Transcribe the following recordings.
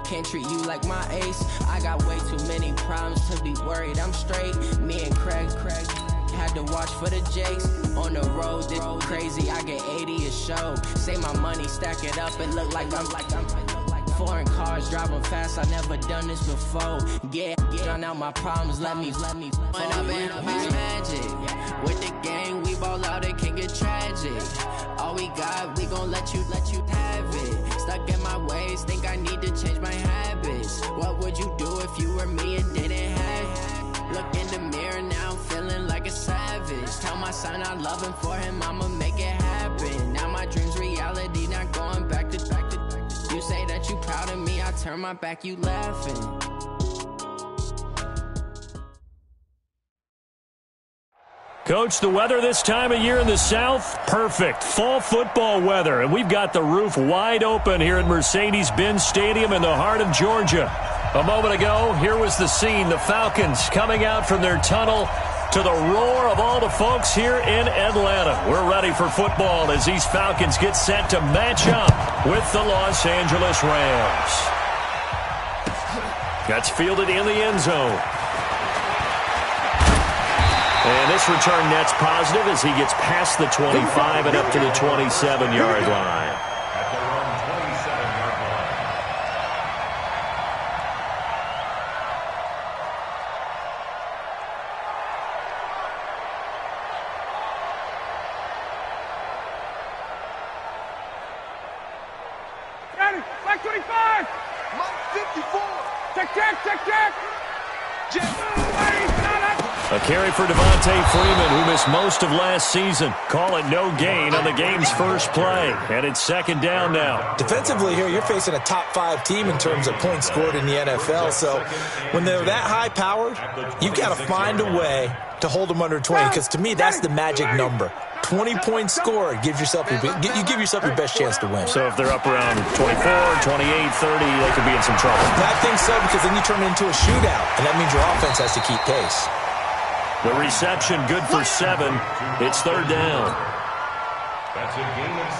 can't treat you like my ace. I got way too many problems to be worried. I'm straight. Me and Craig had to watch for the Jakes. On the road, this crazy. I get 80 a show. Say my money, stack it up and look like I'm foreign cars driving fast. I never done this before. Get drown out my problems. Let me. When I've been magic with the gang, we ball out. It can get tragic. All we got, we gon' let you have it. Stuck in my ways, think I need to change my habits. What would you do if you were me and didn't have it? Look in the mirror now, I'm feeling like a savage. Tell my son I love him, for him I'ma make it happen. Now my dream's reality, not going back to. You say that you proud of me, I turn my back, you laughing. Coach, the weather this time of year in the South, perfect. Fall football weather, and we've got the roof wide open here at Mercedes-Benz Stadium in the heart of Georgia. A moment ago, here was the scene, the Falcons coming out from their tunnel to the roar of all the folks here in Atlanta. We're ready for football as these Falcons get set to match up with the Los Angeles Rams. That's fielded in the end zone. And this return net's positive as he gets past the 25 and up to the 27-yard line. At their own 27-yard line. Ready, Mike 25! Mike 54! Check! A carry for Devontae Freeman, who missed most of last season. Call it no gain on the game's first play. And it's second down now. Defensively here, you're facing a top-5 team in terms of points scored in the NFL. So when they're that high-powered, you've got to find a way to hold them under 20. Because to me, that's the magic number. 20 points scored gives yourself you give yourself your best chance to win. So if they're up around 24, 28, 30, they could be in some trouble. I think so, because then you turn it into a shootout, and that means your offense has to keep pace. The reception good for 7. It's third down.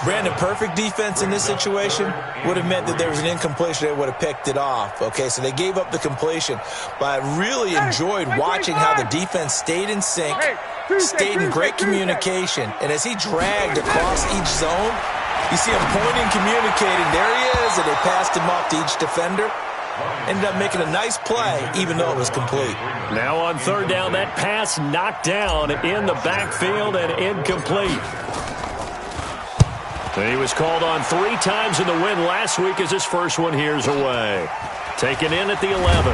Brandon, perfect defense in this situation would have meant that there was an incompletion. They would have picked it off. Okay, so they gave up the completion. But I really enjoyed watching how the defense stayed in sync, stayed in great communication. And as he dragged across each zone, you see him pointing, communicating. There he is, and they passed him off to each defender. Ended up making a nice play, even though it was complete. Now on third down, that pass knocked down in the backfield and incomplete. And he was called on 3 times in the win last week as his first one here's away. Taken in at the 11.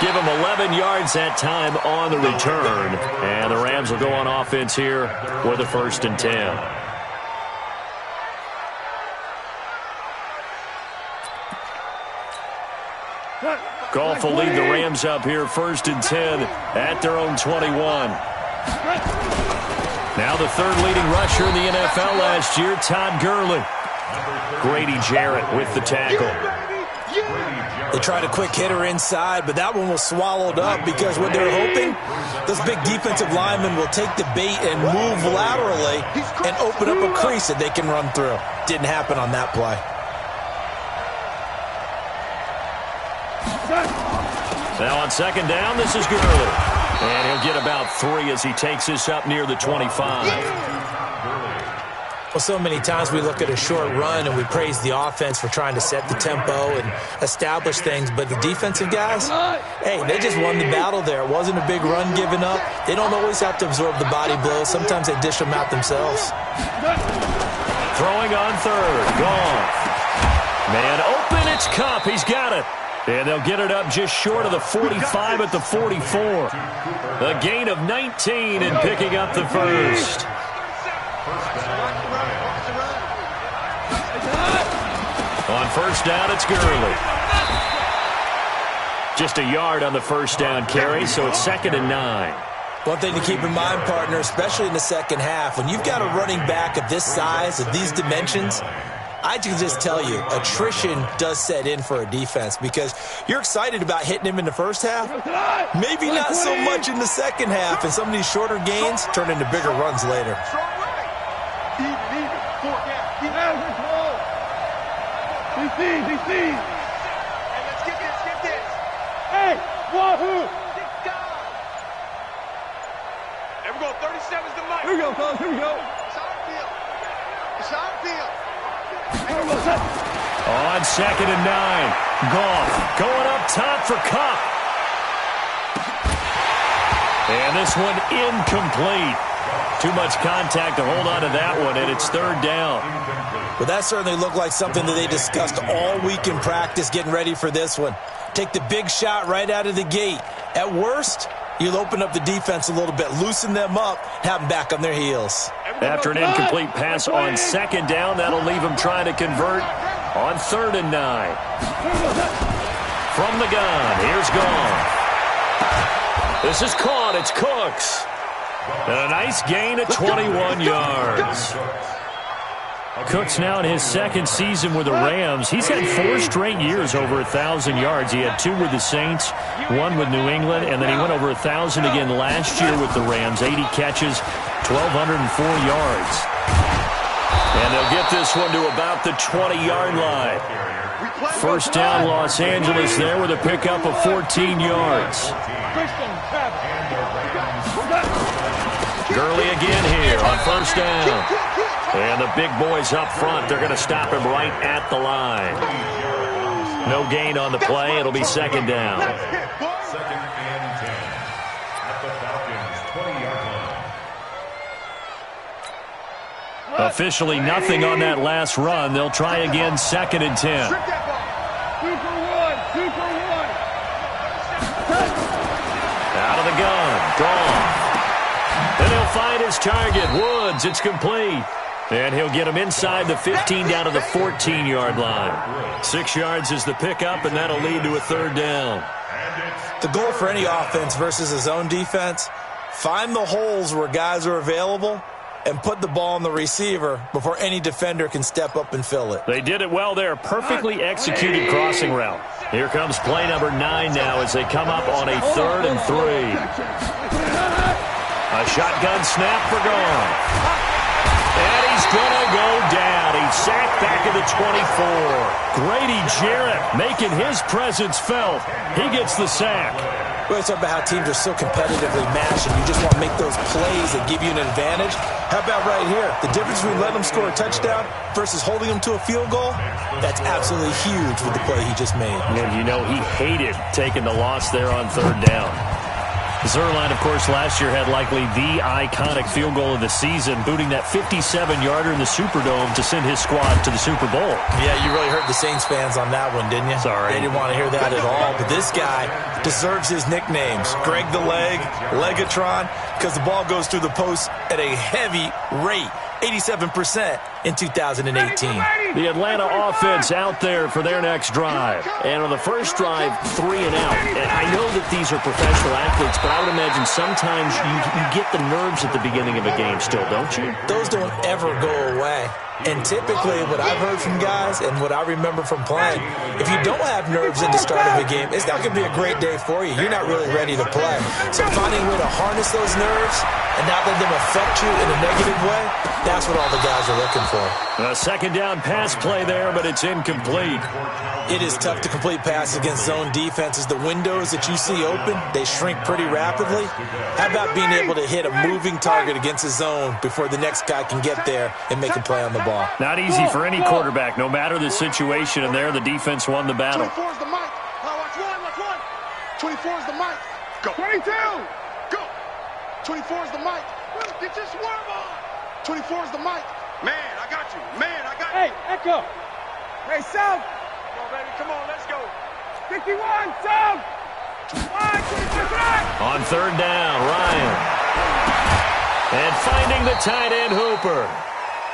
Give him 11 yards that time on the return. And the Rams will go on offense here with a 1st and 10. Goff will lead the Rams up here 1st and 10 at their own 21. Now the 3rd leading rusher in the NFL last year, Todd Gurley. Grady Jarrett with the tackle. They tried a quick hitter inside, but that one was swallowed up because what they were hoping, those big defensive linemen will take the bait and move laterally and open up a crease that they can run through. Didn't happen on that play. Now on second down, this is Gurley. And he'll get about 3 as he takes this up near the 25. Well, so many times we look at a short run and we praise the offense for trying to set the tempo and establish things. But the defensive guys, hey, they just won the battle there. It wasn't a big run given up. They don't always have to absorb the body blows. Sometimes they dish them out themselves. Throwing on third. Goff. Man open, it's Kupp. He's got it. And they'll get it up just short of the 45 at the 44. A gain of 19 and picking up the first. On first down, it's Gurley. Just a yard on the first down carry, so it's 2nd and 9. One thing to keep in mind, partner, especially in the second half, when you've got a running back of this size, of these dimensions, I can just tell you, attrition does set in for a defense because you're excited about hitting him in the first half. Maybe not so much in the second half, and some of these shorter gains turn into bigger runs later. Wahoo! There we go. 37's the mic. Here we go, fellas. Here we go. It's on field. It's on field. On 2nd and 9. Goff going up top for Cup. And this one incomplete. Too much contact to hold on to that one, and it's 3rd down. Well, that certainly looked like something that they discussed all week in practice getting ready for this one. Take the big shot right out of the gate. At worst, you'll open up the defense a little bit, loosen them up, have them back on their heels. After an incomplete pass on 2nd down, that'll leave them trying to convert on 3rd and 9. From the gun, here's Goff. This is caught. It's Cooks. And a nice gain of 21 yards. Cooks now in his 2nd season with the Rams. He's had 4 straight years over 1,000 yards. He had 2 with the Saints, 1 with New England, and then he went over 1,000 again last year with the Rams. 80 catches, 1,204 yards. And they'll get this one to about the 20-yard line. 1st down, Los Angeles there with a pickup of 14 yards. Gurley again here on 1st down. And the big boys up front, they're going to stop him right at the line. No gain on the play. It'll be 2nd down. 2nd and 10 at the Falcons' 20-yard line. Officially nothing on that last run. They'll try again 2nd and 10. 2 for 1. 2 for 1. Out of the gun. Gone. And he'll find his target. Woods, it's complete. And he'll get him inside the 15 down to the 14-yard line. 6 yards is the pickup, and that'll lead to a 3rd down. The goal for any offense versus a zone defense, find the holes where guys are available and put the ball on the receiver before any defender can step up and fill it. They did it well there. Perfectly executed crossing route. Here comes play number 9 now as they come up on a 3rd and 3. A shotgun snap for Goff. And he's going to go down. He's sacked back at the 24. Grady Jarrett making his presence felt. He gets the sack. We're talking about how teams are so competitively matched and you just want to make those plays that give you an advantage. How about right here? The difference between letting them score a touchdown versus holding them to a field goal, that's absolutely huge with the play he just made. And you know he hated taking the loss there on 3rd down. Zerline, of course, last year had likely the iconic field goal of the season, booting that 57-yarder in the Superdome to send his squad to the Super Bowl. Yeah, you really hurt the Saints fans on that one, didn't you? Sorry. They didn't want to hear that at all. But this guy deserves his nicknames. Greg the Leg, Legatron, because the ball goes through the post at a heavy rate. 87% in 2018. The Atlanta offense out there for their next drive. And on the first drive, 3 and out. And I know that these are professional athletes, but I would imagine sometimes you get the nerves at the beginning of a game still, don't you? Those don't ever go away. And typically what I've heard from guys and what I remember from playing, if you don't have nerves at the start of a game, it's not going to be a great day for you. You're not really ready to play. So finding a way to harness those nerves and not let them affect you in a negative way, that's what all the guys are looking for. A 2nd down pass play there, but it's incomplete. It is tough to complete passes against zone defenses. The windows that you see open, they shrink pretty rapidly. How about being able to hit a moving target against a zone before the next guy can get there and make a play on the ball? Not easy for any quarterback, no matter the situation, and there the defense won the battle. 24 is the mic. Watch one. 24 is the mic. Go. 22. Go. 24 is the mic. Get your swerve on. 24 is the mic. Man, I got you. Hey, Echo. Hey, South. Come on, baby. Come on, let's go. 51, South. 1, 2, 3. On 3rd down, Ryan. And finding the tight end, Hooper.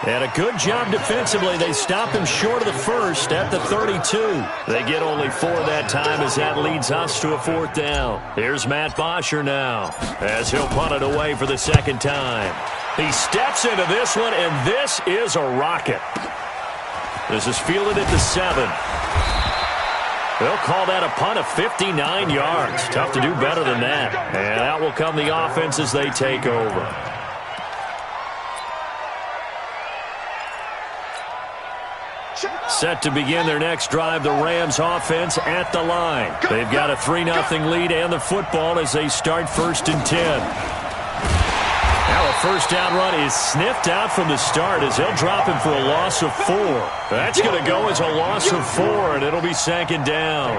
And a good job defensively. They stop him short of the first at the 32. They get only 4 that time as that leads us to a 4th down. Here's Matt Bosher now as he'll punt it away for the 2nd time. He steps into this one, and this is a rocket. This is fielded at the 7. They'll call that a punt of 59 yards. Tough to do better than that. And out will come the offense as they take over. Set to begin their next drive, the Rams offense at the line. They've got a 3-0 lead and the football as they start 1st and 10. Now a first down run is sniffed out from the start as they'll drop him for a loss of 4. That's going to go as a loss of 4, and it'll be 2nd down.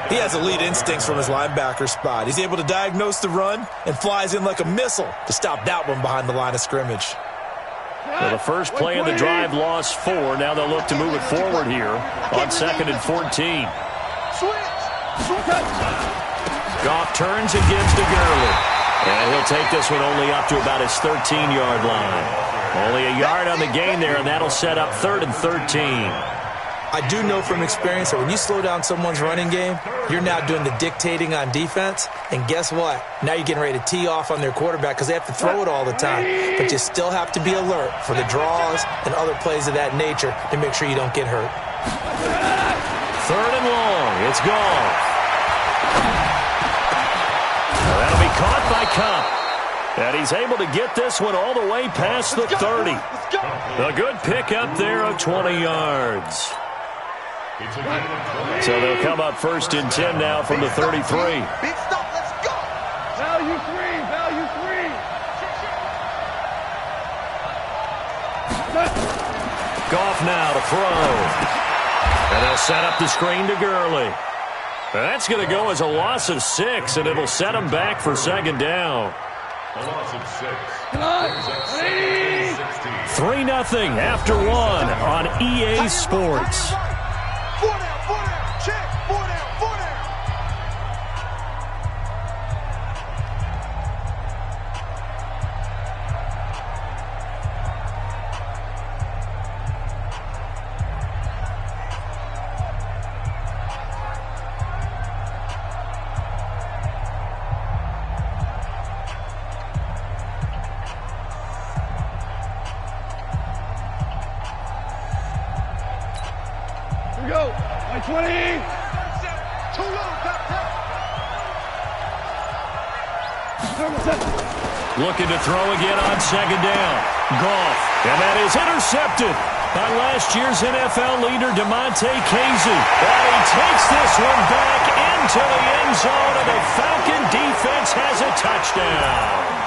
He has elite instincts from his linebacker spot. He's able to diagnose the run and flies in like a missile to stop that one behind the line of scrimmage. So the first play of the drive lost 4. Now they'll look to move it forward here on 2nd and 14. Goff turns and gives to Gurley. And he'll take this one only up to about his 13-yard line. Only a yard on the gain there, and that'll set up 3rd and 13. I do know from experience that when you slow down someone's running game, you're now doing the dictating on defense. And guess what? Now you're getting ready to tee off on their quarterback because they have to throw it all the time. But you still have to be alert for the draws and other plays of that nature to make sure you don't get hurt. 3rd and long. It's gone. That'll be caught by Cup. And he's able to get this one all the way past the 30. A good pickup there of 20 yards. So they'll come up 1st and 10 now from the 33. Big stop, let's go. Value 3, value 3. Goff now to throw. And they'll set up the screen to Gurley. That's going to go as a loss of 6, and it'll set them back for 2nd down. A loss of 6. 3-0 after 1 on EA Sports. 4 down, check, 4 down. Here we go. By 20. Too low, Looking to throw again on 2nd down. Goff. And that is intercepted by last year's NFL leader, DeMonte Casey. And he takes this one back into the end zone, and the Falcon defense has a touchdown.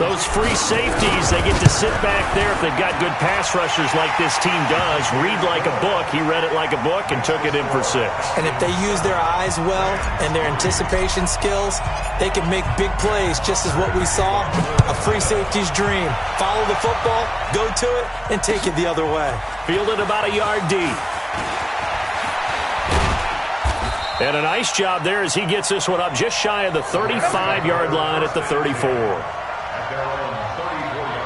Those free safeties, they get to sit back there if they've got good pass rushers like this team does. Read like a book. He read it like a book and took it in for 6. And if they use their eyes well and their anticipation skills, they can make big plays, just as what we saw, a free safety's dream. Follow the football, go to it, and take it the other way. Fielded about a yard deep. And a nice job there as he gets this one up just shy of the 35-yard line at the 34. At their own 34-yard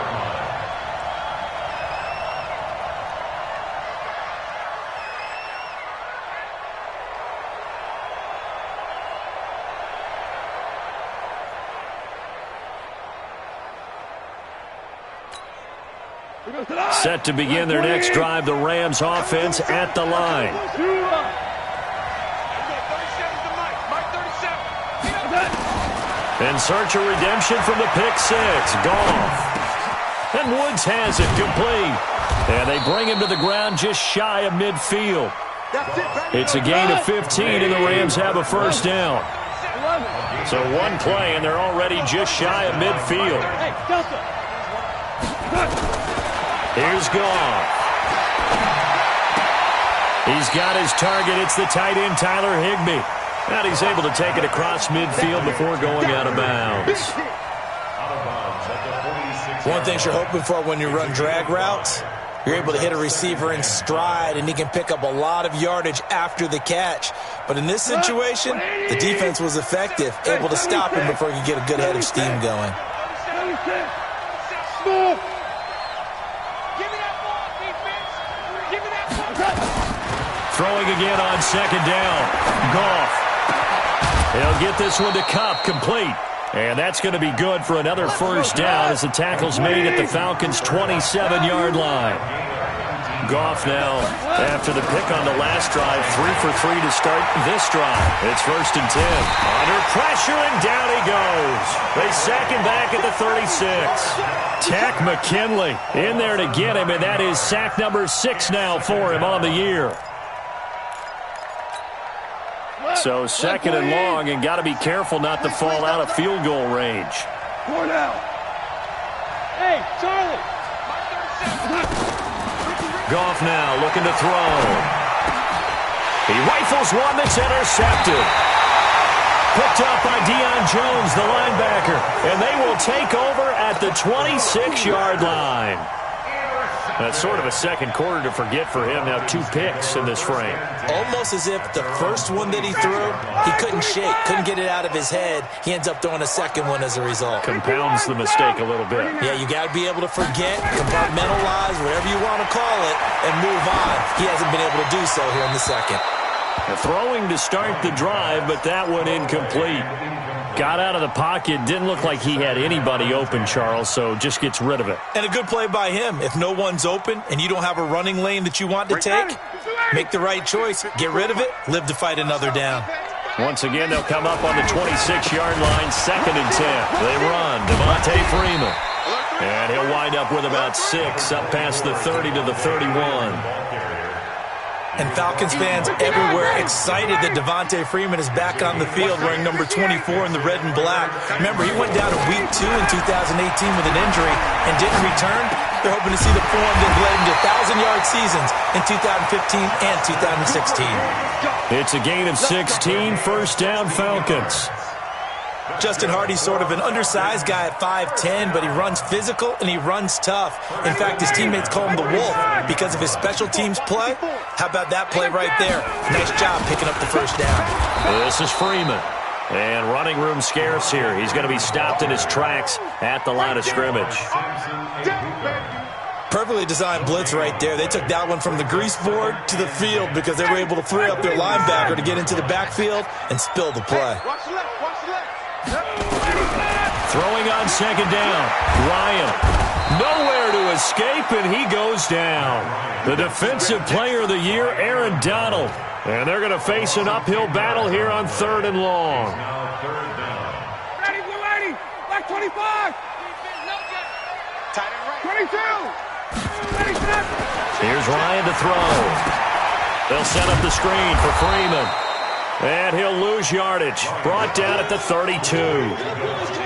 line. Set to begin their next drive, the Rams offense at the line. In search of redemption from the pick 6. Goff. And Woods has it complete. And they bring him to the ground just shy of midfield. It's a gain of 15, and the Rams have a first down. So one play, and they're already just shy of midfield. Here's Goff. He's got his target. It's the tight end, Tyler Higbee. And he's able to take it across midfield before going out of bounds. One thing you're hoping for when you run drag routes, you're able to hit a receiver in stride, and he can pick up a lot of yardage after the catch. But in this situation, the defense was effective, able to stop him before he could get a good head of steam going. Throwing again on 2nd down. Goff. He'll get this one to Cup, complete. And that's going to be good for another first down as the tackle's made at the Falcons' 27-yard line. Goff now, after the pick on the last drive, 3 for 3 to start this drive. It's 1st and 10. Under pressure, and down he goes. They sack him back at the 36. Tack McKinley in there to get him, and that is sack number 6 now for him on the year. So 2nd and long, and got to be careful not to fall out of field goal range. 4 down. Hey, Charlie. Goff now looking to throw. He rifles one that's intercepted. Picked up by Deion Jones, the linebacker. And they will take over at the 26-yard line. That's sort of a second quarter to forget for him. Now 2 picks in this frame. Almost as if the first one that he threw, he couldn't shake, couldn't get it out of his head. He ends up throwing a second one as a result. Compounds the mistake a little bit. Yeah, you got to be able to forget, compartmentalize, whatever you want to call it, and move on. He hasn't been able to do so here in the second. Throwing to start the drive, but that one incomplete. Got out of the pocket. Didn't look like he had anybody open, Charles, so just gets rid of it. And a good play by him. If no one's open and you don't have a running lane that you want to take, make the right choice. Get rid of it. Live to fight another down. Once again, they'll come up on the 26-yard line, 2nd and 10. They run. Devontae Freeman. And he'll wind up with about 6 up past the 30 to the 31. And Falcons fans everywhere excited that Devontae Freeman is back on the field wearing number 24 in the red and black. Remember, he went down in week 2 in 2018 with an injury and didn't return. They're hoping to see the form that led him to 1,000-yard seasons in 2015 and 2016. It's a gain of 16, 1st down Falcons. Justin Hardy's sort of an undersized guy at 5'10", but he runs physical and he runs tough. In fact, his teammates call him the Wolf because of his special teams play. How about that play right there? Nice job picking up the 1st down. This is Freeman. And running room scarce here. He's going to be stopped in his tracks at the line of scrimmage. Perfectly designed blitz right there. They took that one from the grease board to the field because they were able to free up their linebacker to get into the backfield and spill the play. Throwing on 2nd down. Ryan. Nowhere to escape, and he goes down. The defensive player of the year, Aaron Donald. And they're going to face an uphill battle here on 3rd and long. Ready, blue 80. Back 25. 22. Ready, set. Here's Ryan to throw. They'll set up the screen for Freeman. And he'll lose yardage. Brought down at the 32.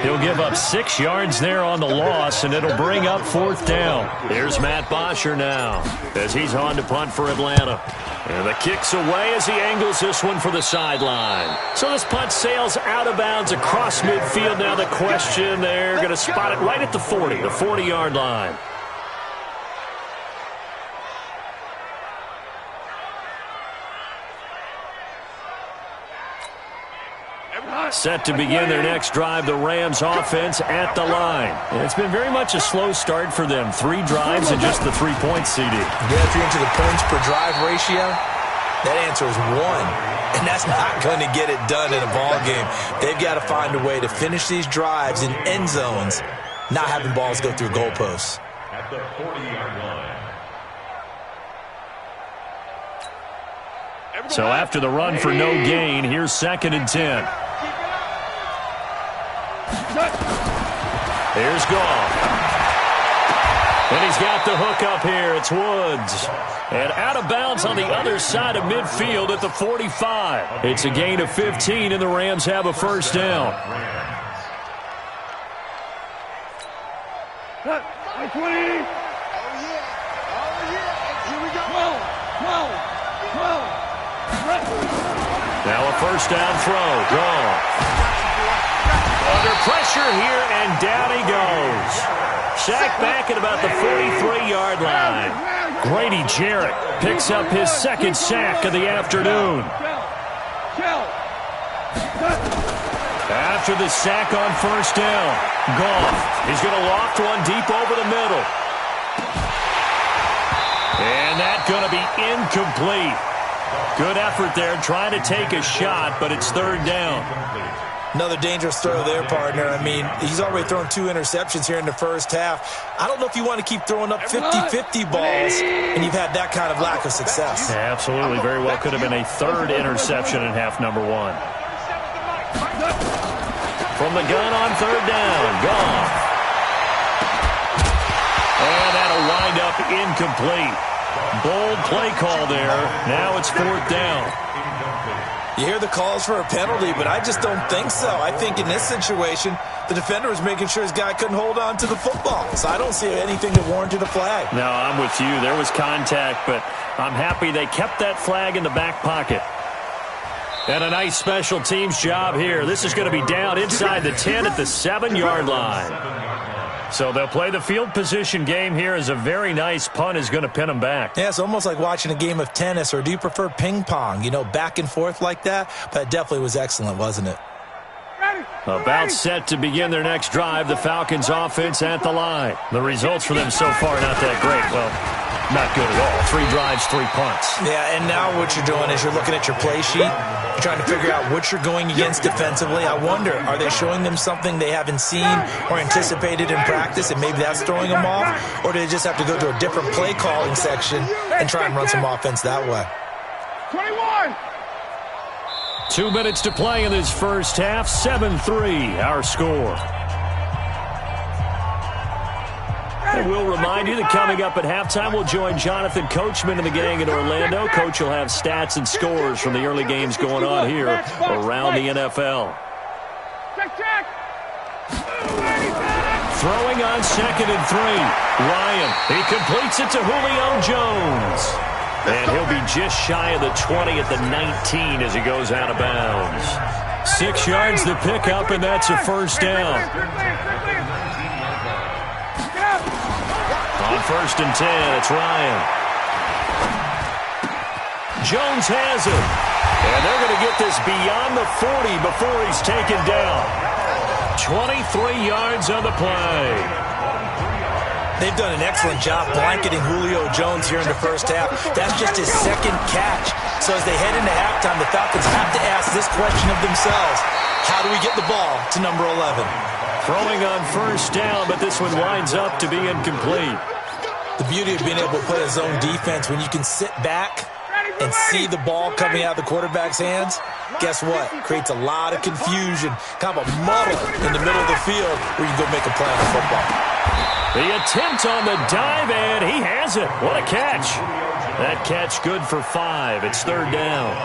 He'll give up 6 yards there on the loss, and it'll bring up 4th down. Here's Matt Bosher now as he's on to punt for Atlanta. And the kick's away as he angles this one for the sideline. So this punt sails out of bounds across midfield. Now the question, they're going to spot it right at the 40, the 40-yard line. Set to begin their next drive, the Rams offense at the line. And it's been very much a slow start for them. 3 drives and just the 3 points, CD. Yeah, if you're into the points per drive ratio, that answer is 1. And that's not going to get it done in a ball game. They've got to find a way to finish these drives in end zones, not having balls go through goalposts. At the 40-yard line. So after the run for no gain, here's 2nd and 10. Here's Goff. And he's got the hook up here. It's Woods. And out of bounds on the other side of midfield at the 45. It's a gain of 15, and the Rams have a 1st down. 20. Oh, yeah. Here we go. 12. Now a 1st down throw. Goff. Under pressure here, and down he goes. Sacked back at about the 43-yard line. Grady Jarrett picks up his 2nd sack of the afternoon. After the sack on 1st down, Goff. He's going to loft one deep over the middle. And that's going to be incomplete. Good effort there trying to take a shot, but it's 3rd down. Another dangerous throw there, partner. I mean, he's already thrown 2 interceptions here in the first half. I don't know if you want to keep throwing up 50-50 balls, and you've had that kind of lack of success. Yeah, absolutely. Very well could have been a 3rd interception in half number 1. From the gun on 3rd down, Goff. And that'll wind up incomplete. Bold play call there. Now it's 4th down. You hear the calls for a penalty, but I just don't think so. I think in this situation, the defender was making sure his guy couldn't hold on to the football. So I don't see anything that warranted a flag. No, I'm with you. There was contact, but I'm happy they kept that flag in the back pocket. And a nice special teams job here. This is going to be down inside the 10 at the 7-yard line. So they'll play the field position game here as a very nice punt is going to pin them back. Yeah, it's almost like watching a game of tennis, or do you prefer ping pong? You know, back and forth like that? But it definitely was excellent, wasn't it? About set to begin their next drive, the Falcons offense at the line. The results for them so far not that great. Well, not good at all. 3 drives, 3 punts. Yeah, and now what you're doing is you're looking at your play sheet. You're trying to figure out what you're going against defensively. I wonder, are they showing them something they haven't seen or anticipated in practice, and maybe that's throwing them off? Or do they just have to go to a different play calling section and try and run some offense that way? 21! 2 minutes to play in this first half. 7-3, our score. And we'll remind you that coming up at halftime, we'll join Jonathan Coachman and the gang in Orlando. Coach will have stats and scores from the early games going on here around the NFL. Check! Throwing on 2nd and 3. Ryan, he completes it to Julio Jones. And he'll be just shy of the 20 at the 19 as he goes out of bounds. 6 yards to pick up, and that's a 1st down. On 1st and 10, it's Ryan. Jones has it. And they're going to get this beyond the 40 before he's taken down. 23 yards on the play. They've done an excellent job blanketing Julio Jones here in the first half. That's just his 2nd catch. So as they head into halftime, the Falcons have to ask this question of themselves. How do we get the ball to number 11? Throwing on 1st down, but this one winds up to be incomplete. The beauty of being able to play a zone defense when you can sit back and see the ball coming out of the quarterback's hands, guess what? Creates a lot of confusion, kind of a muddle in the middle of the field where you can go make a play on the football. The attempt on the dive, and he has it. What a catch. That catch good for 5. It's 3rd down.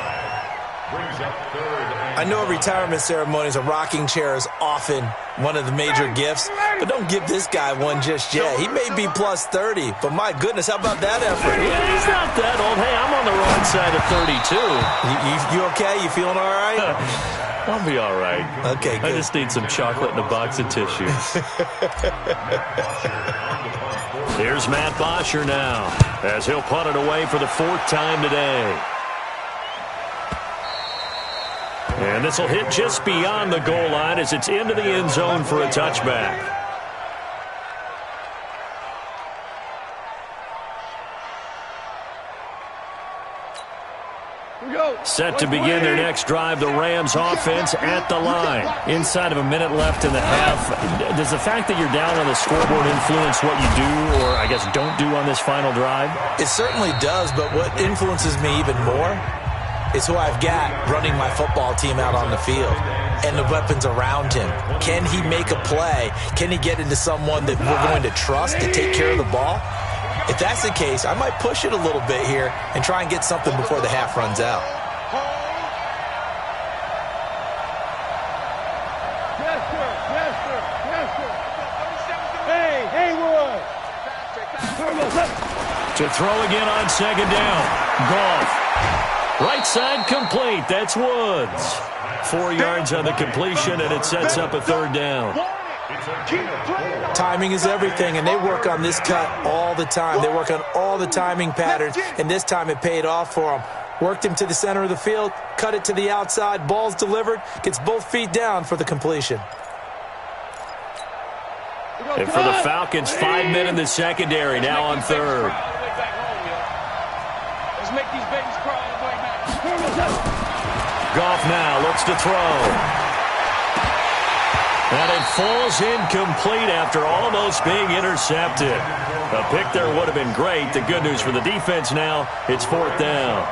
I know a retirement ceremony is a rocking chair is often one of the major gifts, but don't give this guy one just yet. He may be plus 30, but my goodness, how about that effort? Yeah, he's not that old. Hey, I'm on the wrong side of 32. You okay? You feeling all right? I'll be all right. Okay, good. I just need some chocolate and a box of tissue. Here's Matt Bosher now, as he'll punt it away for the 4th time today. And this will hit just beyond the goal line as it's into the end zone for a touchback. Set to begin their next drive, the Rams offense at the line. Inside of a minute left in the half. Does the fact that you're down on the scoreboard influence what you do, or I guess don't do on this final drive? It certainly does, but what influences me even more is who I've got running my football team out on the field and the weapons around him. Can he make a play? Can he get into someone that we're going to trust to take care of the ball? If that's the case, I might push it a little bit here and try and get something before the half runs out. To throw again on 2nd down. Goff. Right side complete. That's Woods. 4 yards on the completion, and it sets up a 3rd down. Timing is everything, and they work on this cut all the time. They work on all the timing patterns, and this time it paid off for them. Worked him to the center of the field, cut it to the outside, ball's delivered, gets both feet down for the completion. And for the Falcons, 5 men in the secondary, now on 3rd. Let's make these babies crawl. Goff now looks to throw. And it falls incomplete after almost being intercepted. A pick there would have been great. The good news for the defense now, it's 4th down.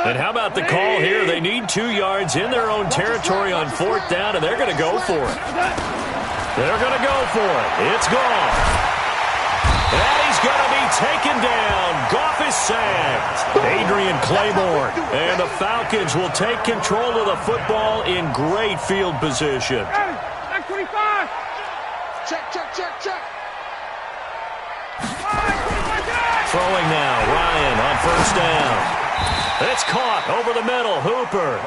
And how about the call here? They need 2 yards in their own territory on 4th down, and they're going to go for it. They're going to go for it. It's gone. And he's going to be taken down. Goff is sacked. Adrian Claiborne. And the Falcons will take control of the football in great field position. Back 25. Check. Throwing now. Ryan on 1st down. It's caught over the middle. Hooper.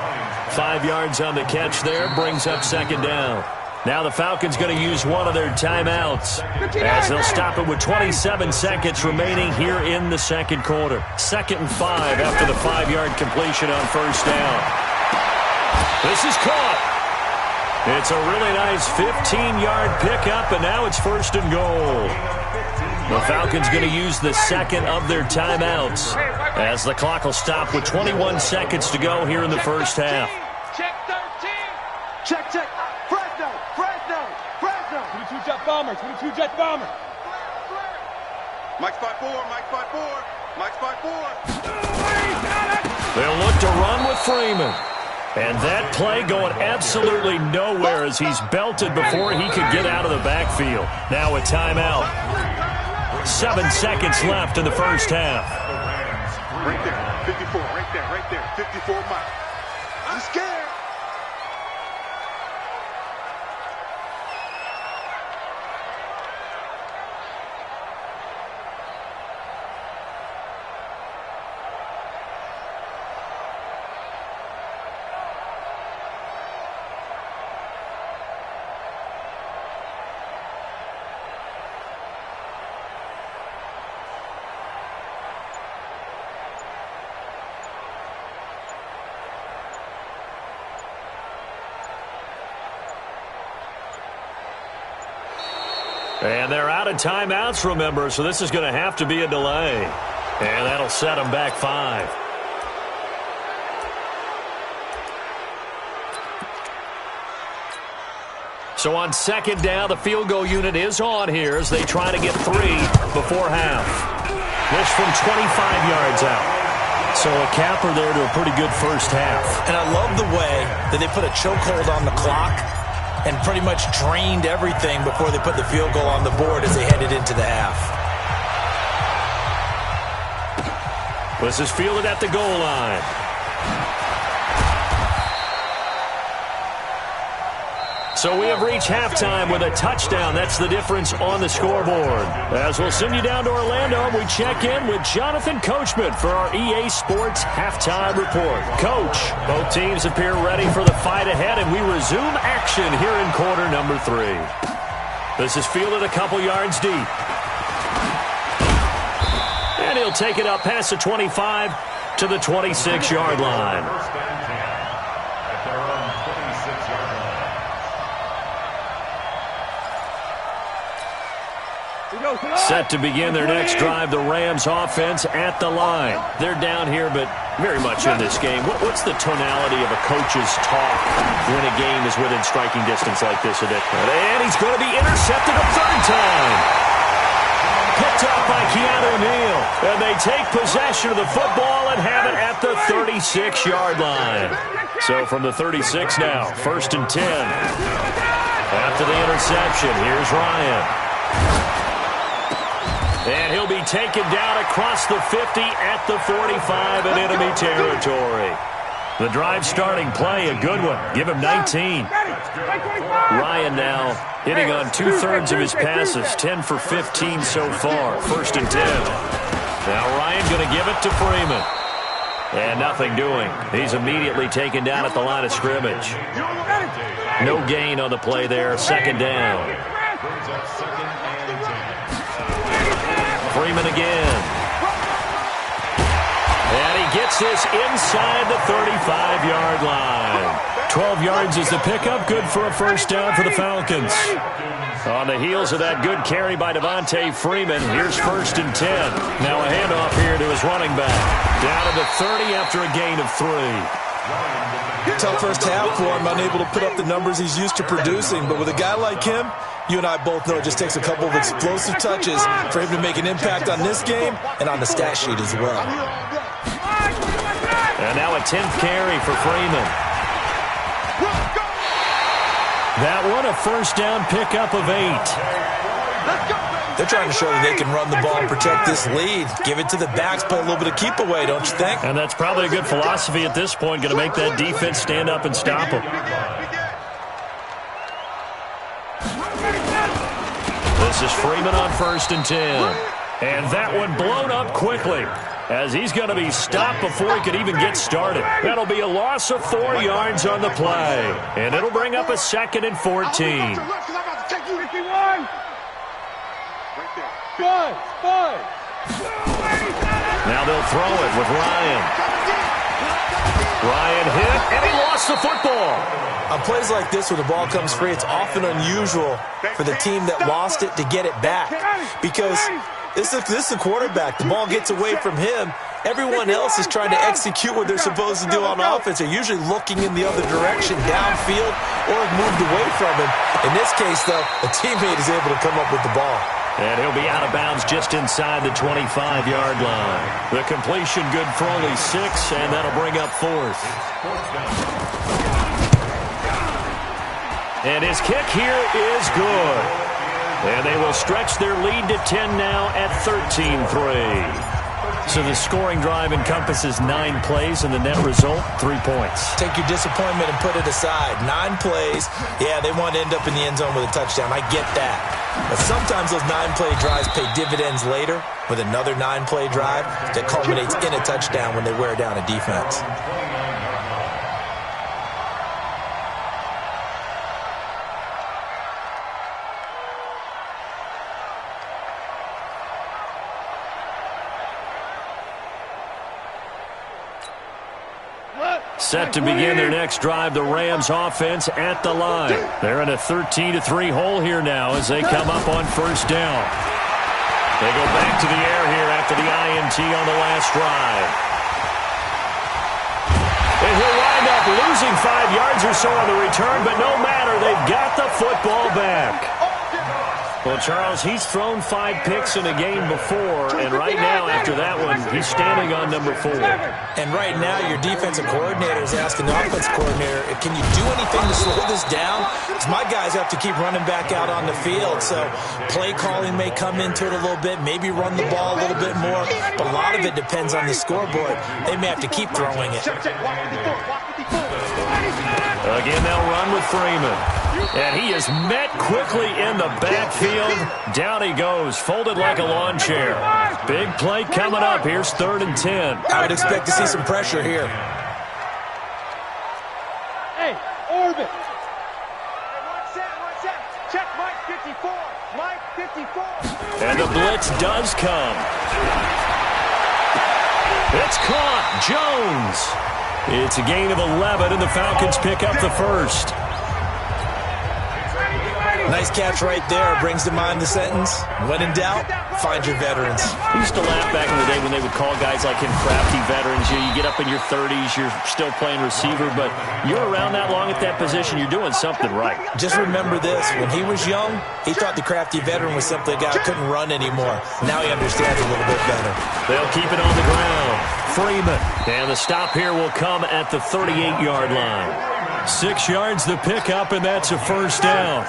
5 yards on the catch there. Brings up 2nd down. Now the Falcons going to use one of their timeouts as they'll stop it with 27 seconds remaining here in the 2nd quarter. 2nd and 5 after the 5-yard completion on 1st down. This is caught. It's a really nice 15-yard pickup, and now it's 1st and goal. The Falcons going to use the 2nd of their timeouts as the clock will stop with 21 seconds to go here in the 1st half. Check 13. Check. Fresno. 22 jet bomber. 22 jet bomber. Mike's 5-4. Mike's 5-4. They'll look to run with Freeman. And that play going absolutely nowhere as he's belted before he could get out of the backfield. Now a timeout. 7 seconds left in the 1st half. Right there. 54. Right there. 54 Mike. I'm scared. And they're out of timeouts, remember, so this is going to have to be a delay. And that'll set them back 5. So on 2nd down, the field goal unit is on here as they try to get 3 before half. This from 25 yards out. So a capper there to a pretty good 1st half. And I love the way that they put a chokehold on the clock and pretty much drained everything before they put the field goal on the board as they headed into the half. This is fielded at the goal line. So we have reached halftime with a touchdown. That's the difference on the scoreboard. As we'll send you down to Orlando, we check in with Jonathan Coachman for our EA Sports Halftime Report. Coach, both teams appear ready for the fight ahead, and we resume action here in quarter number 3. This is fielded a couple yards deep. And he'll take it up past the 25 to the 26-yard line. Set to begin their next drive, the Rams offense at the line. They're down here, but very much in this game. What's the tonality of a coach's talk when a game is within striking distance like this? And he's going to be intercepted a 3rd time. Picked up by Keanu Neal. And they take possession of the football and have it at the 36-yard line. So from the 36 now, 1st and 10. After the interception, here's Ryan. And he'll be taken down across the 50 at the 45 in enemy territory. The drive starting play, a good one. Give him 19. Ryan now hitting on 2/3 of his passes, 10 for 15 so far. 1st and 10. Now Ryan going to give it to Freeman. And nothing doing. He's immediately taken down at the line of scrimmage. No gain on the play there. 2nd down. Freeman again. And he gets this inside the 35-yard line. 12 yards is the pickup. Good for a first down for the Falcons. On the heels of that good carry by Devontae Freeman, here's 1st and 10. Now a handoff here to his running back. Down to the 30 after a gain of 3. Tough first half for him, unable to put up the numbers he's used to producing. But with a guy like him, you and I both know it just takes a couple of explosive touches for him to make an impact on this game and on the stat sheet as well. And now a 10th carry for Freeman. That one, a first down pickup of 8. They're trying to show that they can run the ball and protect this lead. Give it to the backs, play a little bit of keep away, don't you think? And that's probably a good philosophy at this point, going to make that defense stand up and stop them. This is Freeman on 1st and 10. And that one blown up quickly, as he's going to be stopped before he could even get started. That'll be a loss of 4 yards on the play. And it'll bring up a 2nd and 14. Now they'll throw it with Ryan. Ryan hit, and he lost the football. On plays like this where the ball comes free, it's often unusual for the team that lost it to get it back. Because this is a quarterback. The ball gets away from him. Everyone else is trying to execute what they're supposed to do on offense. They're usually looking in the other direction, downfield, or have moved away from him. In this case, though, a teammate is able to come up with the ball. And he'll be out of bounds just inside the 25-yard line. The completion good for only 6, and that'll bring up 4th. And his kick here is good. And they will stretch their lead to 10 now at 13-3. So the scoring drive encompasses 9 plays, and the net result, 3 points. Take your disappointment and put it aside. 9 plays. Yeah, they want to end up in the end zone with a touchdown. I get that. But sometimes those 9-play drives pay dividends later with another 9-play drive that culminates in a touchdown when they wear down a defense. Set to begin their next drive, the Rams offense at the line. They're in a 13-3 hole here now as they come up on 1st down. They go back to the air here after the INT on the last drive. And he'll wind up losing 5 yards or so on the return, but no matter, they've got the football back. Well, Charles, he's thrown 5 picks in a game before, and right now, after that one, he's standing on number 4. And right now, your defensive coordinator is asking the offensive coordinator, can you do anything to slow this down? Because my guys have to keep running back out on the field, so play calling may come into it a little bit, maybe run the ball a little bit more, but a lot of it depends on the scoreboard. They may have to keep throwing it. Again, they'll run with Freeman. And he is met quickly in the backfield. Down he goes, folded like a lawn chair. Big play coming up. Here's 3rd and 10. I would expect to see some pressure here. Hey, orbit. One set. Check Mike 54. Mike 54. And the blitz does come. It's caught. Jones. It's a gain of 11, and the Falcons pick up the 1st. Nice catch right there. Brings to mind the sentence, when in doubt, find your veterans. We used to laugh back in the day when they would call guys like him crafty veterans. You get up in your 30s, you're still playing receiver, but you're around that long at that position, you're doing something right. Just remember this. When he was young, he thought the crafty veteran was simply a guy who couldn't run anymore. Now he understands a little bit better. They'll keep it on the ground. Freeman. And the stop here will come at the 38-yard line. 6 yards the pickup, and that's a first down.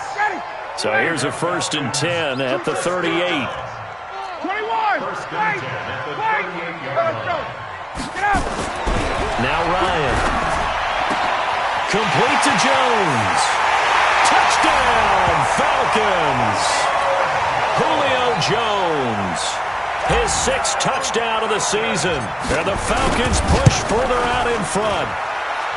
So here's a 1st and 10 at the 38. 21. Now Ryan. Complete to Jones. Touchdown, Falcons. Julio Jones. His 6th touchdown of the season. And the Falcons push further out in front.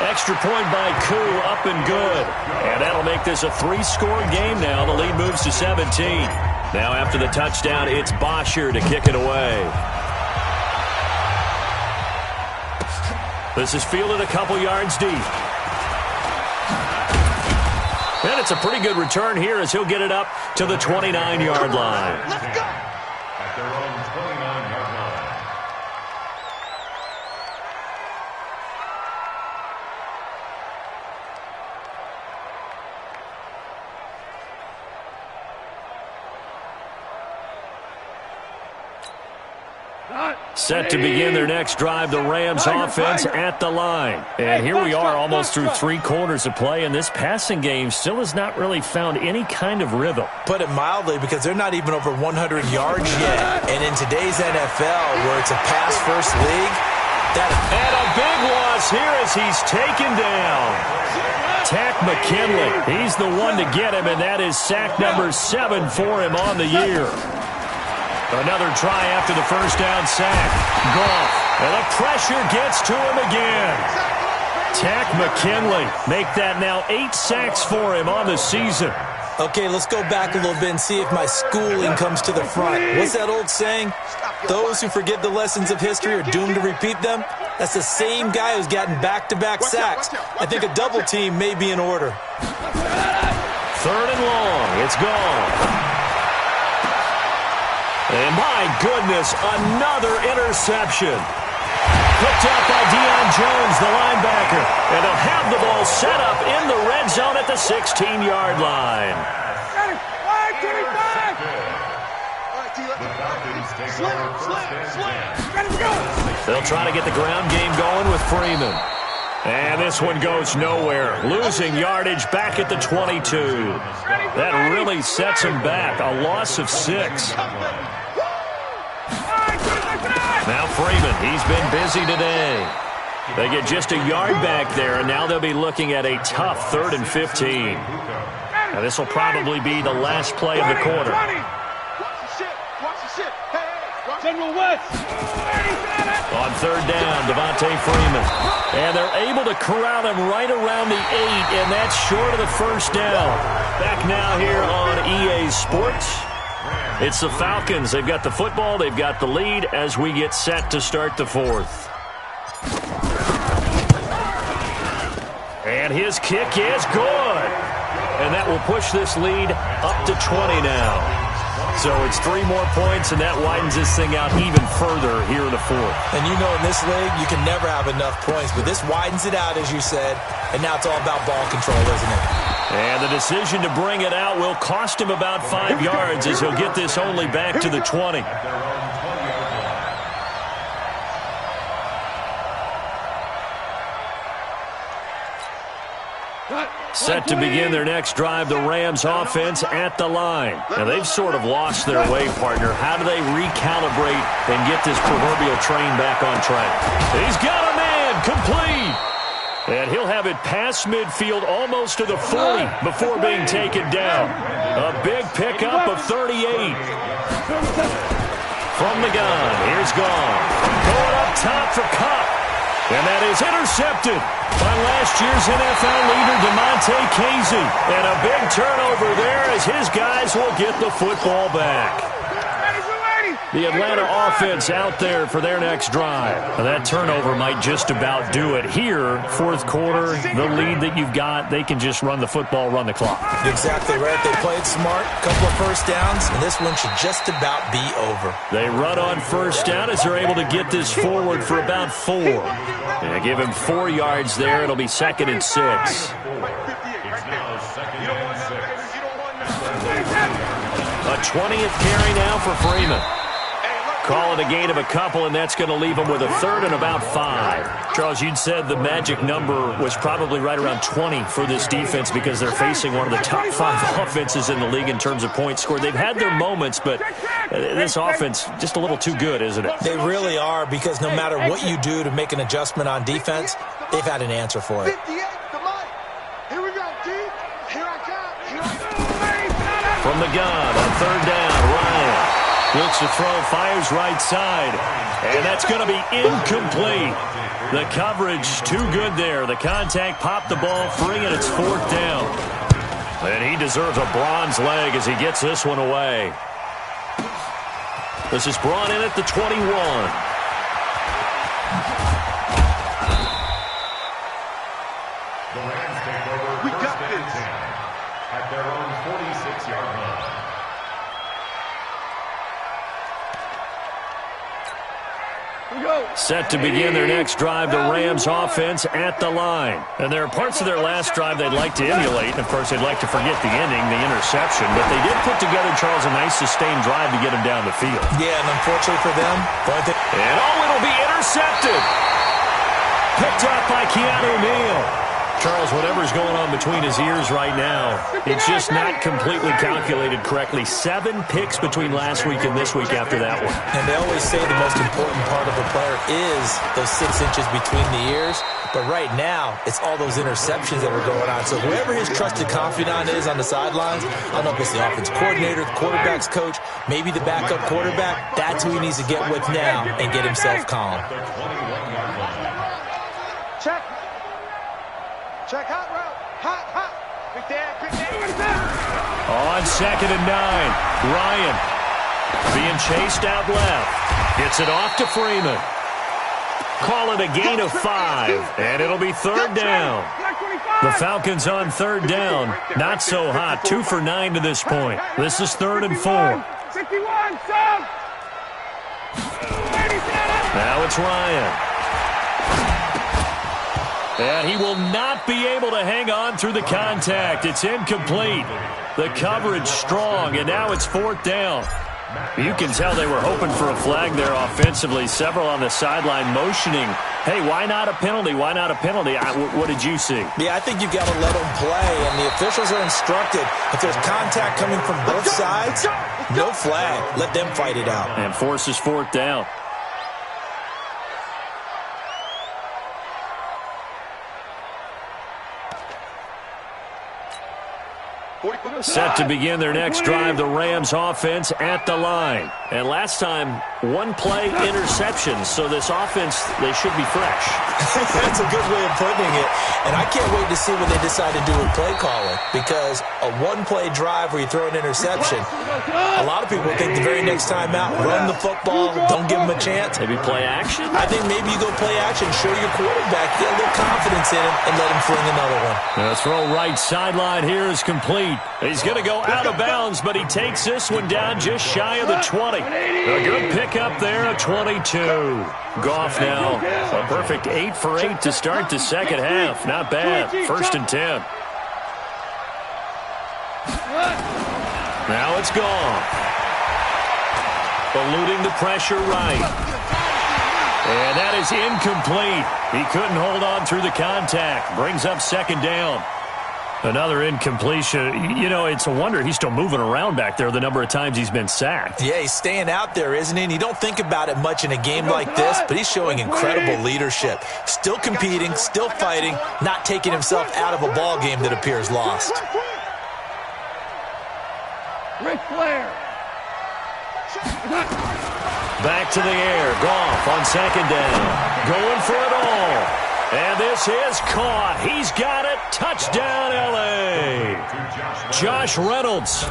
Extra point by Koo, up and good. And that'll make this a 3-score game now. The lead moves to 17. Now after the touchdown, it's Bosher to kick it away. This is fielded a couple yards deep. And it's a pretty good return here as he'll get it up to the 29-yard line. Let's go. At their own 29-yard line. Set to begin their next drive, the Rams offense at the line. And here we are almost through 3 quarters of play, and this passing game still has not really found any kind of rhythm. Put it mildly, because they're not even over 100 yards yet. And in today's NFL, where it's a pass-first league, and a big loss here as he's taken down. Tack McKinley, he's the one to get him, and that is sack number 7 for him on the year. Another try after the first down sack. Goff, and the pressure gets to him again. Tack McKinley, make that now 8 sacks for him on the season. Okay, let's go back a little bit and see if my schooling comes to the front. What's that old saying? Those who forget the lessons of history are doomed to repeat them. That's the same guy who's gotten back-to-back sacks. I think a double team may be in order. 3rd and long. It's gone. And my goodness, another interception. Picked up by Deion Jones, the linebacker. And they'll have the ball set up in the red zone at the 16-yard line. They'll try to get the ground game going with Freeman. And this one goes nowhere. Losing yardage back at the 22. That really sets him back. A loss of 6. Now Freeman, he's been busy today. They get just a yard back there, and now they'll be looking at a tough 3rd and 15. Now this will probably be the last play of the quarter. General West. On 3rd down, Devontae Freeman. And they're able to corral him right around the 8, and that's short of the first down. Back now here on EA Sports. It's the Falcons. They've got the football. They've got the lead as we get set to start the 4th. And his kick is good. And that will push this lead up to 20 now. So it's 3 more points, and that widens this thing out even further here in the 4th. And you know in this league, you can never have enough points, but this widens it out, as you said, and now it's all about ball control, isn't it? And the decision to bring it out will cost him about 5 yards as he'll get this only back to the 20. Set to begin their next drive, the Rams offense at the line. Now, they've sort of lost their way, partner. How do they recalibrate and get this proverbial train back on track? He's got a man, complete. And he'll have it past midfield almost to the 40 before being taken down. A big pickup of 38. From the gun, here's Goff. Going up top for Cup. And that is intercepted by last year's NFL leader, DeMonte Casey. And a big turnover there as his guys will get the football back. The Atlanta offense out there for their next drive. Now that turnover might just about do it. Here, 4th quarter, the lead that you've got, they can just run the football, run the clock. Exactly right. They played smart, couple of first downs, and this one should just about be over. They run on first down as they're able to get this forward for about 4. And give him 4 yards there. It'll be 2nd and 6. A 20th carry now for Freeman. Call it a gain of a couple, and that's going to leave them with a 3rd and about 5. Charles, you'd said the magic number was probably right around 20 for this defense because they're facing one of the top 5 offenses in the league in terms of points scored. They've had their moments, but this offense just a little too good, isn't it? They really are, because no matter what you do to make an adjustment on defense, they've had an answer for it. Here we go, D. Here I come. From the gun on 3rd down, Ryan looks to throw, fires right side, and that's going to be incomplete. The coverage too good there. The contact popped the ball free, and it's 4th down. And he deserves a bronze leg as he gets this one away. This is brought in at the 21. Set to begin their next drive, the Rams offense at the line. And there are parts of their last drive they'd like to emulate. And, of course, they'd like to forget the ending, the interception. But they did put together, Charles, a nice sustained drive to get them down the field. Yeah, and unfortunately for them, and it'll be intercepted. Picked up by Keanu Neal. Charles, whatever's going on between his ears right now, it's just not completely calculated correctly. 7 picks between last week and this week after that one. And they always say the most important part of a player is those 6 inches between the ears. But right now, it's all those interceptions that are going on. So whoever his trusted confidant is on the sidelines, I don't know if it's the offense coordinator, the quarterback's coach, maybe the backup quarterback, that's who he needs to get with now and get himself calm. Check. Check, hot route. Hot. Big Dan. On 2nd and 9, Ryan being chased out left. Gets it off to Freeman. Call it a gain of 5, and it'll be 3rd down. The Falcons on 3rd down. Not so hot. 2 for 9 to this point. This is 3rd and 4. 61, sub. Now it's Ryan. And he will not be able to hang on through the contact. It's incomplete. The coverage strong, and now it's 4th down. You can tell they were hoping for a flag there offensively. Several on the sideline motioning, hey, why not a penalty? Why not a penalty? What did you see? Yeah, I think you've got to let them play, and the officials are instructed. If there's contact coming from both sides, no flag. Let them fight it out. And forces 4th down. Set to begin their next drive, the Rams offense at the line. And last time, 1 play interception. So this offense, they should be fresh. That's a good way of putting it. And I can't wait to see what they decide to do with play calling. Because a 1-play drive where you throw an interception, a lot of people think the very next time out, run the football, don't give them a chance. Maybe play action? I think maybe you go play action, show your quarterback, get a little confidence in him, and let him fling another one. The throw right sideline here is complete. He's going to go out of bounds, but he takes this one down just shy of the 20. A good pickup there, a 22. Goff now, a perfect 8 for 8 to start the second half. Not bad. 1st and 10. Now it's Goff. Eluding the pressure right. And that is incomplete. He couldn't hold on through the contact. Brings up 2nd down. Another incompletion. You know, it's a wonder he's still moving around back there the number of times he's been sacked. Yeah, he's staying out there, isn't he? And you don't think about it much in a game like this, but he's showing incredible leadership. Still competing, still fighting, not taking himself out of a ball game that appears lost. Ric Flair. Back to the air. Goff on 2nd down. Going for it all. And this is caught. He's got it. Touchdown, L.A. Josh Reynolds,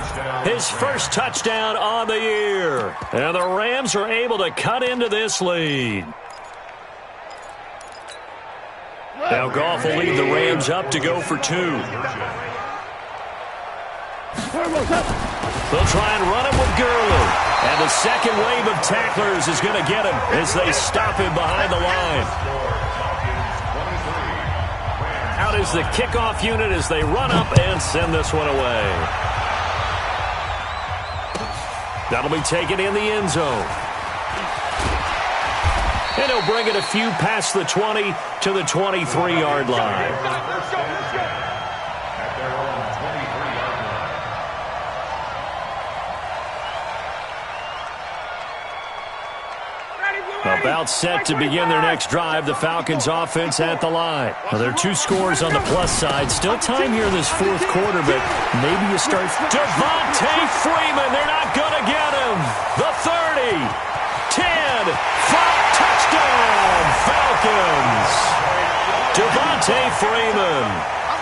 his first touchdown on the year. And the Rams are able to cut into this lead. Now Goff will lead the Rams up to go for 2. They'll try and run him with Gurley. And the second wave of tacklers is going to get him as they stop him behind the line. Out is the kickoff unit as they run up and send this one away. That'll be taken in the end zone. And he'll bring it a few past the 20 to the 23-yard line. About set to begin their next drive, the Falcons offense at the line. Now, there are 2 scores on the plus side. Still time here in this 4th quarter, but maybe you start. Devontae Freeman, they're not going to get him. The 30, 10, 5, touchdown, Falcons. Devontae Freeman,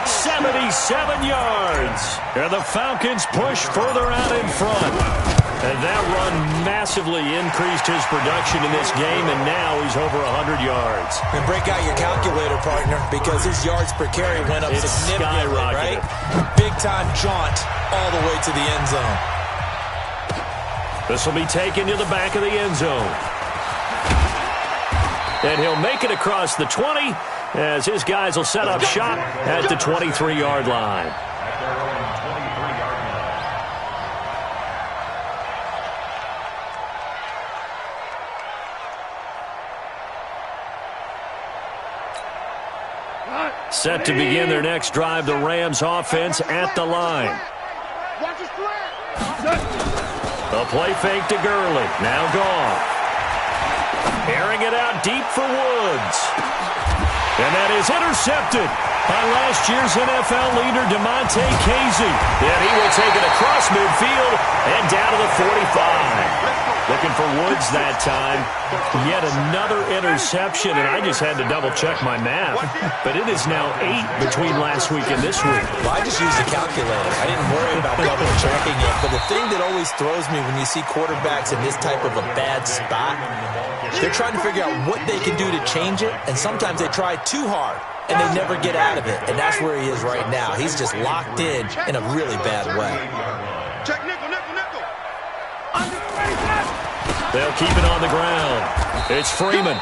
77 yards. And the Falcons push further out in front. And that run massively increased his production in this game, and now he's over 100 yards. And break out your calculator, partner, because his yards per carry went up significantly, right? Big-time jaunt all the way to the end zone. This will be taken to the back of the end zone. And he'll make it across the 20 as his guys will set up shop at the 23-yard line. Set to begin their next drive, the Rams offense at the line. A play fake to Gurley. Now gone. Airing it out deep for Woods. And that is intercepted by last year's NFL leader, DeMonte Casey. And he will take it across midfield and down to the 45. Looking for Woods that time. Yet another interception, and I just had to double-check my math. But it is now 8 between last week and this week. Well, I just used a calculator. I didn't worry about double-checking it. But the thing that always throws me when you see quarterbacks in this type of a bad spot, they're trying to figure out what they can do to change it, and sometimes they try too hard, and they never get out of it. And that's where he is right now. He's just locked in a really bad way. Check nickel, nickel, nickel. They'll keep it on the ground. It's Freeman.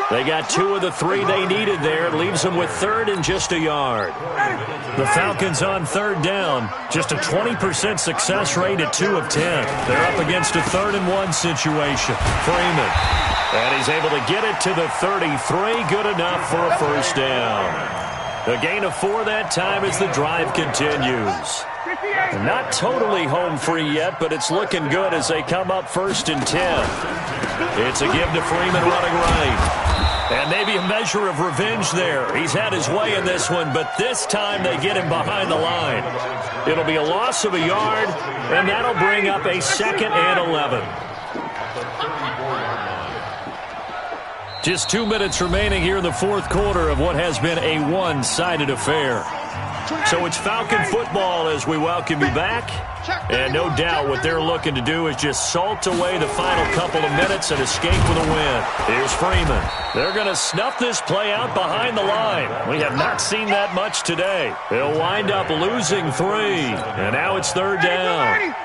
They got 2 of the 3 they needed there. It leaves them with 3rd and just a yard. The Falcons on 3rd down. Just a 20% success rate at 2 of 10. They're up against a 3rd and 1 situation. Freeman. And he's able to get it to the 33. Good enough for a first down. A gain of 4 that time as the drive continues. Not totally home free yet, but it's looking good as they come up 1st and 10. It's a give to Freeman running right. And maybe a measure of revenge there. He's had his way in this one, but this time they get him behind the line. It'll be a loss of a yard, and that'll bring up a 2nd and 11. Just 2 minutes remaining here in the 4th quarter of what has been a one-sided affair. So it's Falcon football as we welcome you back. And no doubt what they're looking to do is just salt away the final couple of minutes and escape with a win. Here's Freeman. They're going to snuff this play out behind the line. We have not seen that much today. They'll wind up losing 3. And now it's 3rd down.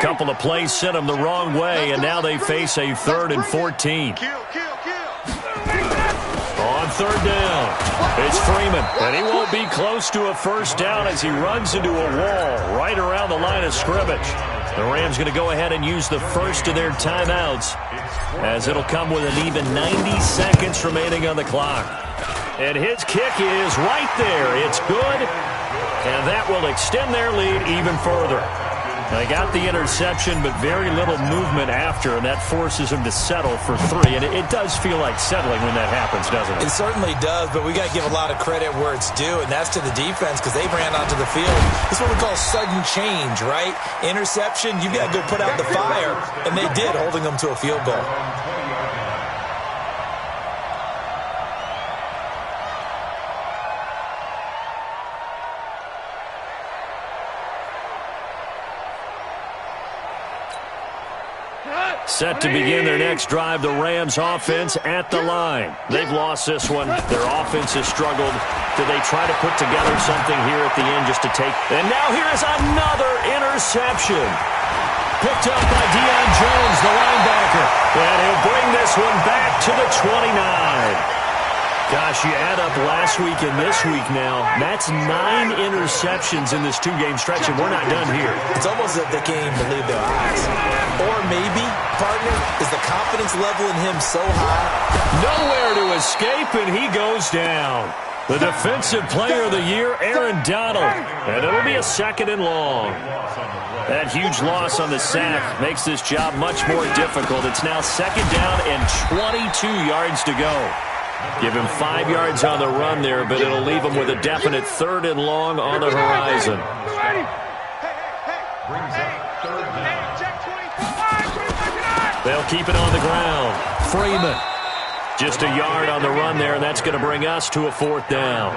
Couple of plays sent them the wrong way, and now they face a 3rd and 14. On 3rd down, it's Freeman, and he won't be close to a first down as he runs into a wall right around the line of scrimmage. The Rams going to go ahead and use the first of their timeouts as it'll come with an even 90 seconds remaining on the clock. And his kick is right there. It's good, and that will extend their lead even further. They got the interception, but very little movement after, and that forces him to settle for 3. And it does feel like settling when that happens, doesn't it? It certainly does, but we got to give a lot of credit where it's due, and that's to the defense because they ran onto the field. This is what we call sudden change, right? Interception, you've got to go put out the fire, and they did, holding them to a field goal. Set to begin their next drive, the Rams offense at the line. They've lost this one. Their offense has struggled. Do they try to put together something here at the end just to take? And now here is another interception. Picked up by Deion Jones, the linebacker. And he'll bring this one back to the 29. Gosh, you add up last week and this week now, that's 9 interceptions in this 2-game stretch, and we're not done here. It's almost as if they can't even believe their eyes. Or maybe, partner, is the confidence level in him so high? Nowhere to escape, and he goes down. The Defensive Player of the Year, Aaron Donald. And it'll be a 2nd and long. That huge loss on the sack makes this job much more difficult. It's now 2nd down and 22 yards to go. Give him 5 yards on the run there, but it'll leave him with a definite 3rd and long on the horizon. They'll keep it on the ground. Freeman. Just a yard on the run there, and that's going to bring us to a 4th down.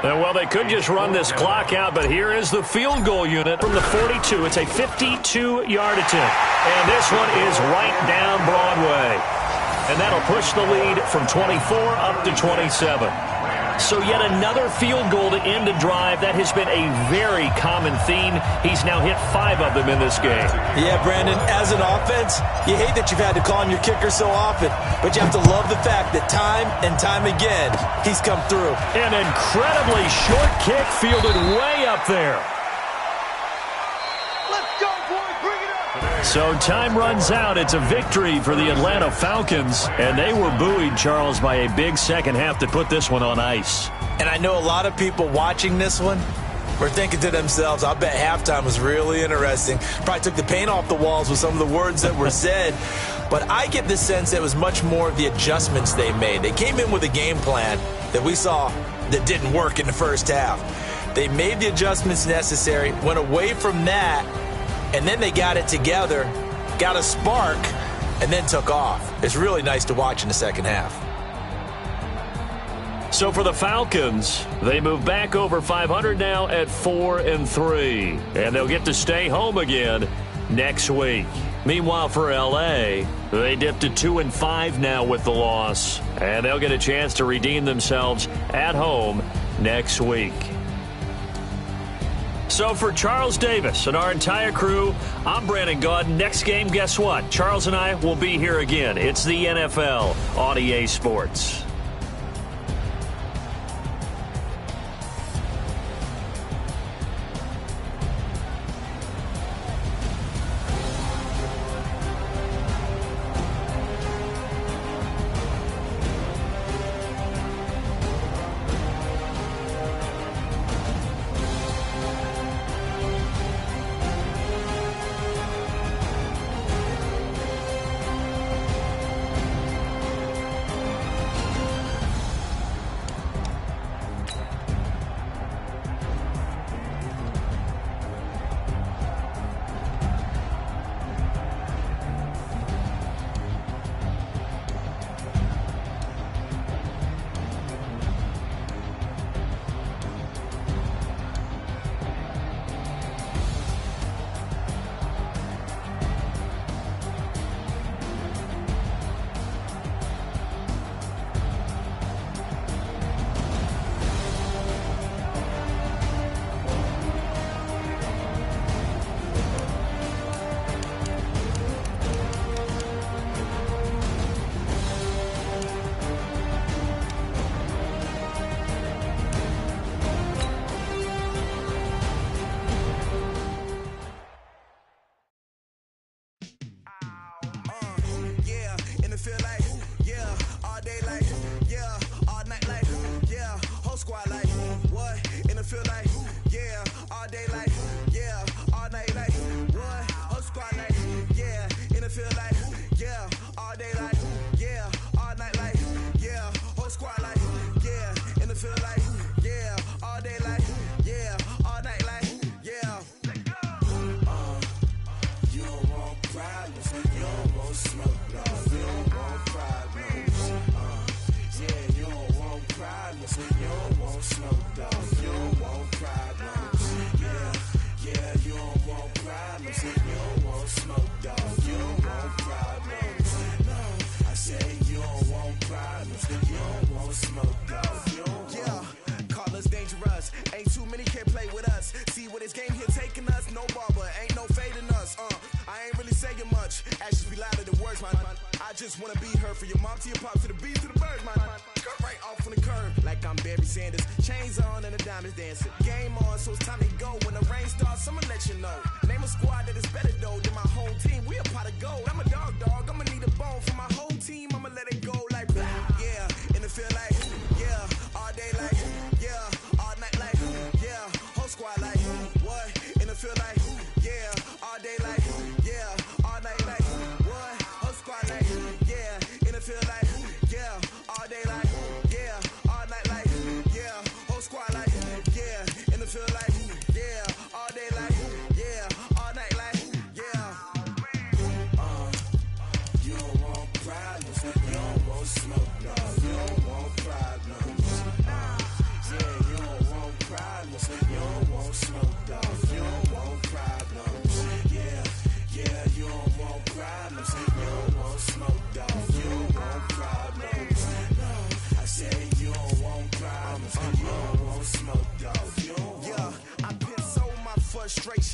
Well, they could just run this clock out, but here is the field goal unit from the 42. It's a 52-yard attempt. And this one is right down Broadway. And that'll push the lead from 24 up to 27. So yet another field goal to end a drive. That has been a very common theme. He's now hit 5 of them in this game. Yeah, Brandon, as an offense, you hate that you've had to call on your kicker so often, but you have to love the fact that time and time again, he's come through. An incredibly short kick fielded way up there. Let's go, boys. Bring it up. So time runs out. It's a victory for the Atlanta Falcons, and they were buoyed, Charles, by a big second half to put this one on ice. And I know a lot of people watching this one were thinking to themselves, I bet halftime was really interesting. Probably took the paint off the walls with some of the words that were said. But I get the sense it was much more of the adjustments they made. They came in with a game plan that we saw that didn't work in the first half. They made the adjustments necessary, went away from that, and then they got it together, got a spark, and then took off. It's really nice to watch in the second half. So for the Falcons, they move back over 500 now at 4-3, and they'll get to stay home again next week. Meanwhile, for L.A., they dipped to 2-5 now with the loss, and they'll get a chance to redeem themselves at home next week. So for Charles Davis and our entire crew, I'm Brandon Gaudin. Next game, guess what? Charles and I will be here again. It's the NFL on EA Sports.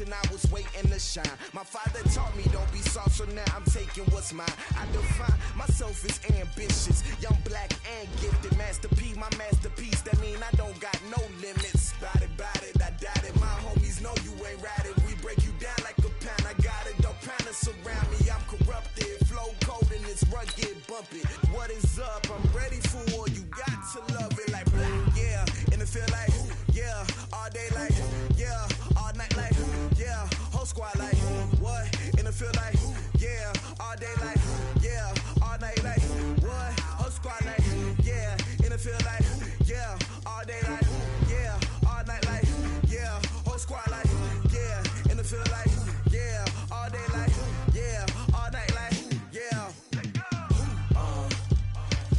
generation, I was waiting to shine. My father taught me don't be soft, so now I'm taking what's mine. I define myself as ambitious, young, black, and gifted. Masterpiece, my masterpiece, that mean I don't got no limits. Bout it, I doubt it. My homies know you ain't ride it. We break you down like a pound. I got it, don't pound it surround me. I'm corrupted, flow cold and it's rugged, bumpy. What is up? I'm ready for all you got to love it like black, yeah. And it feel like, yeah, all day like, yeah, all night like, yeah, whole squad like, what? And it feel like, yeah, all day like, yeah, all night like, what? Whole squad like, yeah, and it feel like, yeah, all day like, yeah, all night like, yeah, whole squad like, yeah, and it feel like, yeah, all day like, yeah, all night like, yeah.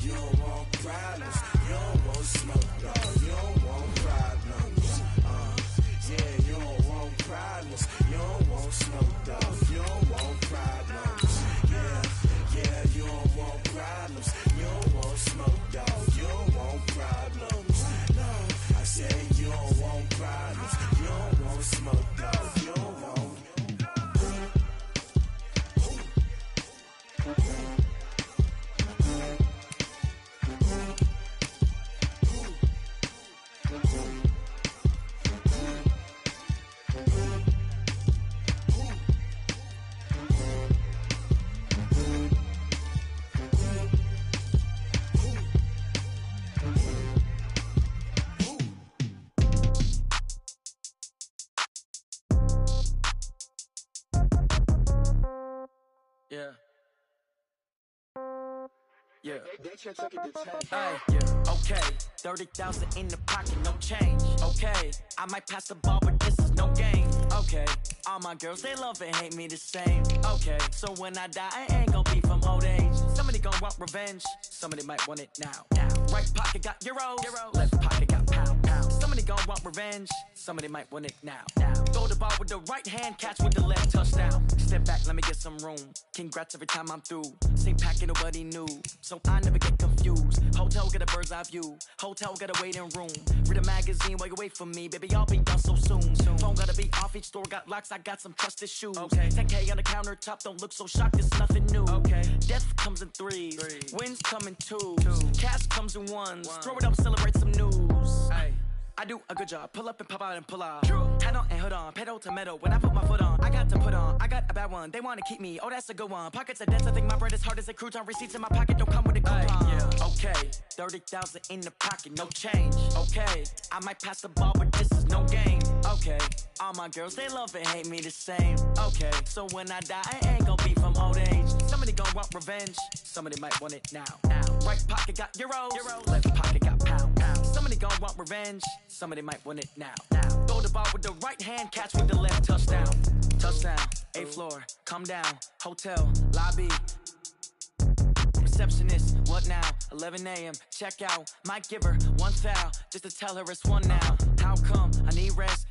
You don't want problems, you don't want smoke, dog. You don't want problems, yeah, you don't want problems, you don't want smoke, dog. You don't want problems, yeah, you don't want problems, you don't want smoke, dog. You don't want problems, no, I said you don't want problems, you don't want smoke, dog. You don't want. Yeah. Hey, yeah. Okay. 30,000 in the pocket, no change. Okay. I might pass the ball, but this is no game. Okay. All my girls, they love and hate me the same. Okay. So when I die, I ain't gonna be from old age. Somebody gon' want revenge. Somebody might want it now. Right pocket got euros. Left pocket got pound. Somebody gon' want revenge. Somebody might want it now. Throw the ball with the right hand, catch with the left, touchdown. Step back, let me get some room. Congrats every time I'm through. Same packet, nobody knew. So I never get confused. Hotel get a bird's eye view. Hotel get a waiting room. Read a magazine while you wait for me. Baby, I'll be done so soon. Phone gotta be off, each store got locks. I got some trusted shoes. Okay. 10K on the countertop, don't look so shocked, it's nothing new. Okay. Death comes in threes. Wins come in twos. Cash comes in ones. Throw it up, celebrate some news. Hey. I do a good job, pull up and pop out and pull off. Hat on and hood on, pedal to metal. When I put my foot on, I got to put on. I got a bad one, they wanna keep me. Oh, that's a good one. Pockets are dense, I think my bread is hard as a crouton. Receipts in my pocket don't come with a coupon. Yeah. Okay, 30,000 in the pocket, no change. Okay, I might pass the ball, but this is no game. Okay, all my girls, they love and hate me the same. Okay, so when I die, I ain't gonna be from old age. Somebody gon' want revenge. Somebody might want it now. Right pocket got euros. Left pocket got pound. Somebody gon' want revenge. Somebody might want it now. Throw the ball with the right hand, catch with the left, touchdown. Touchdown, 8th floor, come down, hotel, lobby. Receptionist, what now? 11 a.m., check out. Might give her one foul, just to tell her it's one now. How come? I need rest.